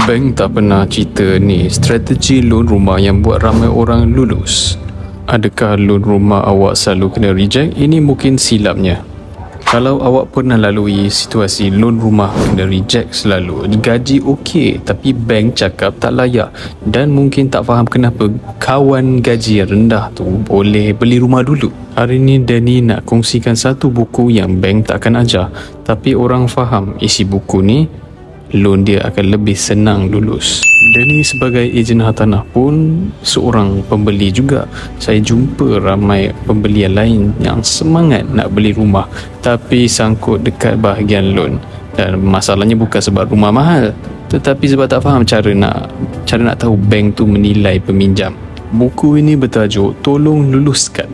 Bank tak pernah cerita ni strategi loan rumah yang buat ramai orang lulus. Adakah loan rumah awak selalu kena reject? Ini mungkin silapnya. Kalau awak pernah lalui situasi loan rumah kena reject selalu, gaji okey tapi bank cakap tak layak dan mungkin tak faham kenapa kawan gaji rendah tu boleh beli rumah dulu. Hari ni Danny nak kongsikan satu buku yang bank tak akan ajar, tapi orang faham isi buku ni, loan dia akan lebih senang lulus. Danny sebagai ejen hartanah pun seorang pembeli juga. Saya jumpa ramai pembeli lain yang semangat nak beli rumah tapi sangkut dekat bahagian loan. Dan masalahnya bukan sebab rumah mahal, tetapi sebab tak faham cara nak tahu bank tu menilai peminjam. Buku ini bertajuk Tolong Luluskan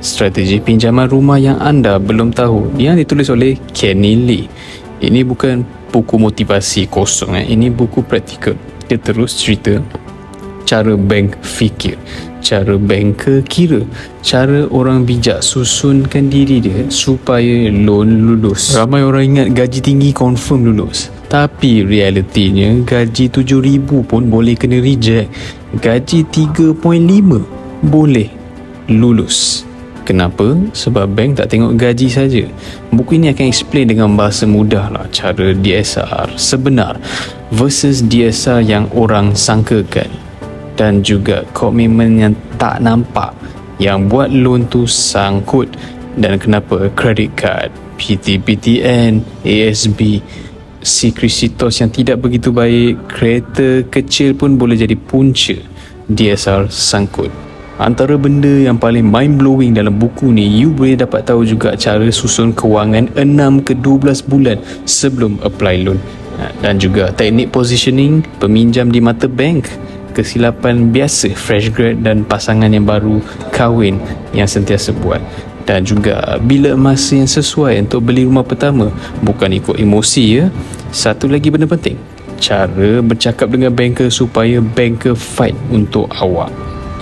Strategi Pinjaman Rumah yang anda belum tahu, yang ditulis oleh Kenny Lee. Ini bukan buku motivasi kosong, ini buku praktikal. Dia terus cerita cara bank fikir, cara banker kira, cara orang bijak susunkan diri dia supaya loan lulus. Ramai orang ingat gaji tinggi confirm lulus, tapi realitinya gaji 7,000 pun boleh kena reject. Gaji 3.5 boleh lulus. Kenapa? Sebab bank tak tengok gaji saja. Buku ini akan explain dengan bahasa mudah lah cara DSR sebenar versus DSR yang orang sangkakan, dan juga komitmen yang tak nampak yang buat loan tu sangkut, dan kenapa credit card, PTPTN, ASB, sekresitos yang tidak begitu baik, kereta kecil pun boleh jadi punca DSR sangkut. Antara benda yang paling mind-blowing dalam buku ni, you boleh dapat tahu juga cara susun kewangan 6 ke 12 bulan sebelum apply loan, dan juga teknik positioning peminjam di mata bank, kesilapan biasa fresh grad dan pasangan yang baru kahwin yang sentiasa buat, dan juga bila masa yang sesuai untuk beli rumah pertama, bukan ikut emosi ya. Satu lagi benda penting, cara bercakap dengan banker supaya banker fight untuk awak.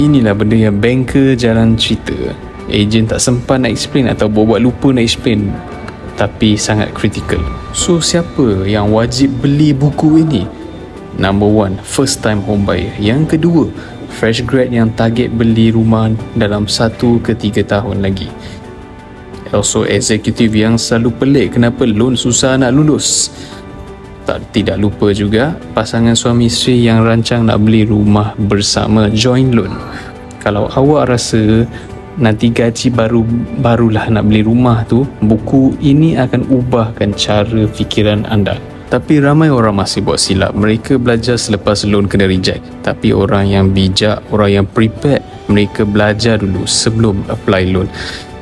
Inilah benda yang banker jarang cerita. Ejen tak sempat nak explain atau buat lupa nak explain, tapi sangat kritikal. So siapa yang wajib beli buku ini? Number 1, first time home buyer. Yang kedua, fresh grad yang target beli rumah dalam 1 ke 3 tahun lagi. Also executive yang selalu pelik kenapa loan susah nak lulus. Tidak lupa juga pasangan suami isteri yang rancang nak beli rumah bersama joint loan. Kalau awak rasa nanti gaji barulah nak beli rumah tu, buku ini akan ubahkan cara fikiran anda. Tapi ramai orang masih buat silap. Mereka belajar selepas loan kena reject. Tapi orang yang bijak, orang yang prepared, mereka belajar dulu sebelum apply loan.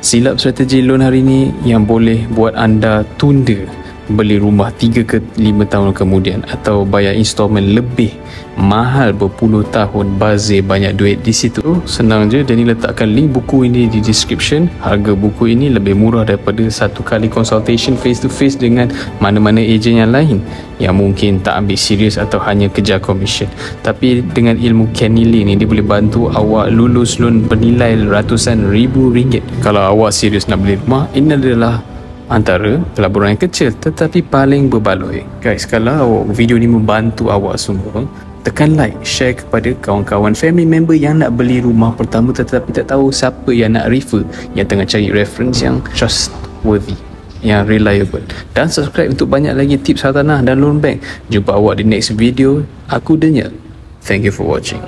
Silap strategi loan hari ini yang boleh buat anda tunda beli rumah 3 ke 5 tahun kemudian, atau bayar installment lebih mahal berpuluh tahun, bazir banyak duit di situ. Senang je, Danny letakkan link buku ini di description. Harga buku ini lebih murah daripada 1 kali consultation face to face dengan mana-mana ejen yang lain yang mungkin tak ambil serius atau hanya kejar commission. Tapi dengan ilmu Kenny Lee ni, dia boleh bantu awak lulus loan bernilai ratusan ribu ringgit. Kalau awak serius nak beli rumah, ini adalah antara pelaburan yang kecil tetapi paling berbaloi. Guys, kalau video ni membantu awak semua, tekan like, share kepada kawan-kawan, family member yang nak beli rumah pertama tetapi tak tahu siapa yang nak refer, yang tengah cari reference yang trustworthy, yang reliable, dan subscribe untuk banyak lagi tips hartanah dan loan bank. Jumpa awak di next video. Aku Daniel. Thank you for watching.